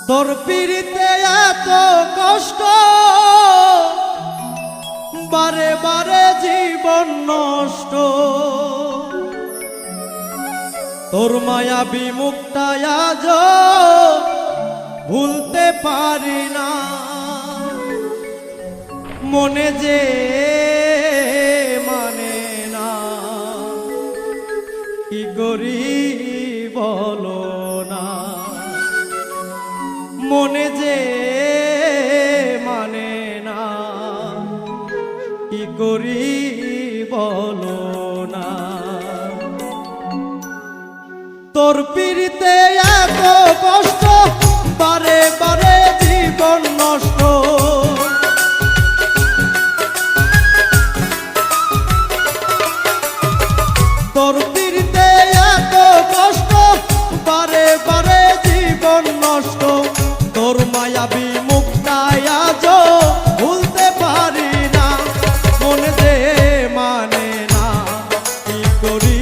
তোর পিড়িতে এত কষ্ট, বারে বারে জীবন নষ্ট। তোর মায়াবী মুখটা আজ ভুলতে পারি না। মনে যে মানে না, কি করি বলো না। মনে যে মানে না, কি করি বলো না। তোর পিড়িতে এত কষ্ট, বারে বারে জীবন নষ্ট। তোর পিড়িতে এত কষ্ট, বারে বারে জীবন নষ্ট। তোর মায়াবী মুখটা আজ ভুলতে পারি না। মনে যে মানে না, কি করি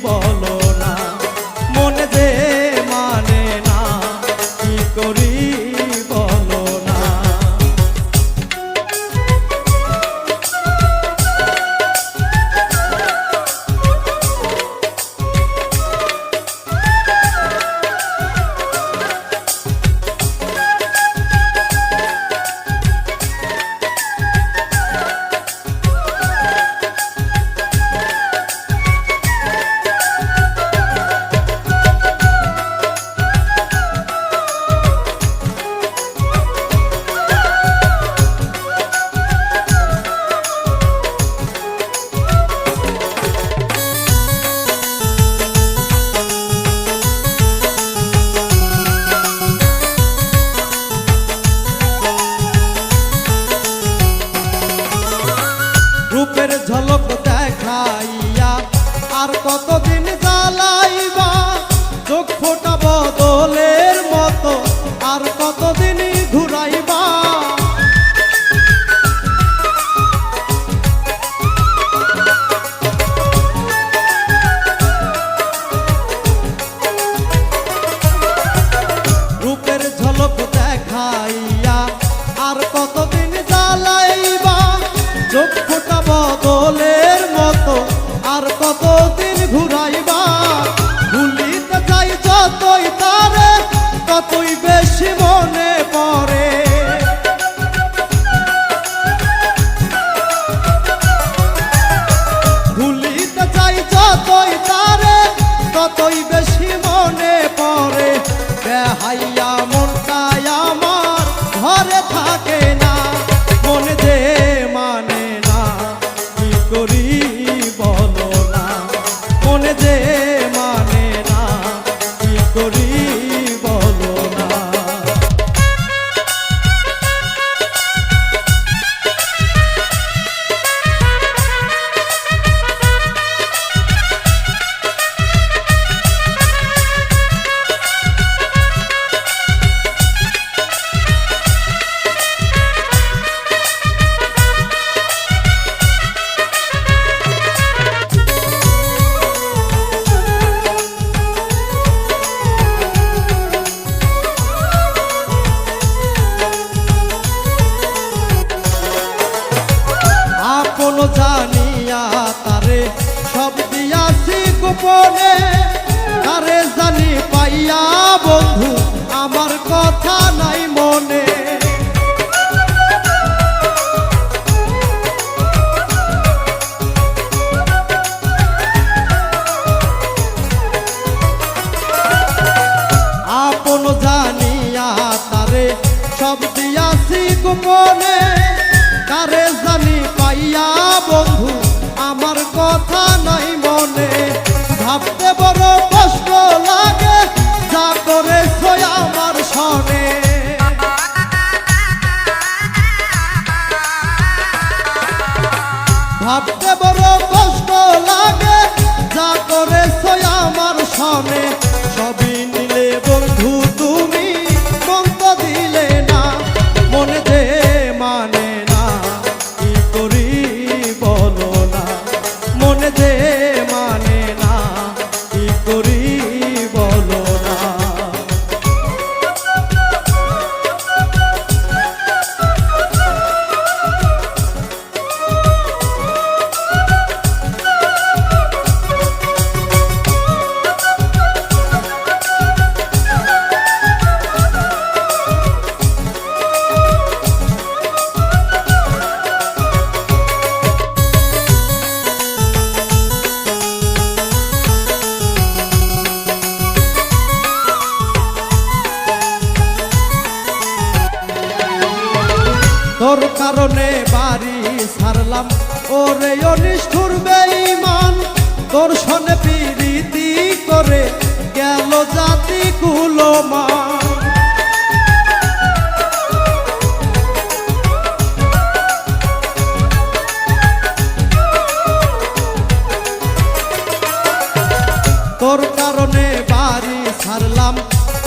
বলো না। মনে যে মানে না, কি করি বলো না। রূপের ঝলক দেখাইয়া আর কতদিন জ্বালাইবা। চোখ ফোটা বদলের মতো আর কতদিন ঘুরাইবা। রূপের ঝলক দেখাইয়া আর কতদিন জ্বালাইবা। চোখ ফোটা বদলের মতো আর কতদিন ঘুরাইবা। ভুলিতে চাই যতই তারে, ততই বেশি মনে পড়ে। ভুলিতে চাই যতই তারে, ততই বেশি মনে পড়ে। বেহাইয়া মনটা আমার ঘরে থাকে না। মনে যে মানে না, কি করি বলো না। মনে যে মানে না, কি করি বলো না। আপন জানিয়া তারে সব দিয়াছি গোপনে। তারে জানি পাইয়া বন্ধু আমার কথা নাই মনে। আপন জানিয়া তারে সব দিয়াছি গোপনে। তারে জানি পাইয়া বন্ধু আমার কথা নাই মনে। ভাবতে বড় কষ্ট লাগে, যা করেছ আমার সনে। ভাবতে বড় কষ্ট লাগে, যা করেছ আমার সনে। সবই নিলে বন্ধু তুমি, মন তো দিলে না। মনে যে মানে না, কি করি বলো না। মনে যে মানে না, কারণে বাড়ি ছাড়লাম ওরে অনিষ্ঠুর বেঈমান তোর সনে প্রীতি করে গেল জাতি কুলমান তোর কারণে বাড়ি ছাড়লাম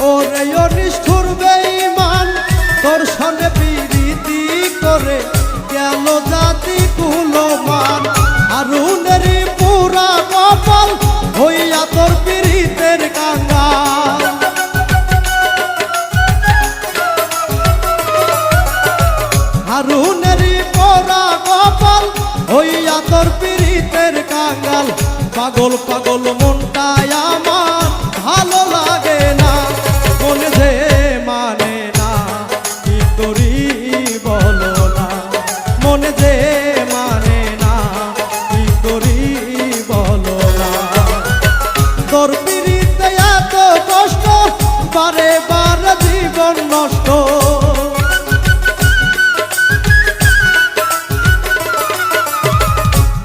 ওরে অনিষ্ঠুর বেঈমান তোর সনে প্রীতি করে গেল জাতি কুলমান হারুনেরই পুরা কপাল হইয়া তোর পীড়িতের কাঙ্গাল হারুনেরই পুরা কপাল হইয়া তোর পীড়িতের কাঙ্গাল পাগল পাগল মনটাই আমার ভালো লাগে না মন যে মানে না কি করি বলো না মন যে মানে না কি করি বলো না তোর পীড়িতে এত কষ্ট বারে বারে জীবন নষ্ট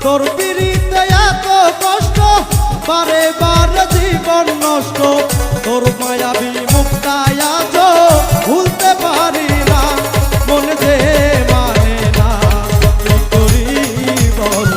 তোর পীড়িতে এত কষ্ট বারে বারে জীবন নষ্ট তোর মায়াবী মুক্তায় আজ ভুলতে পারি না মন যে মানে না কি করি বল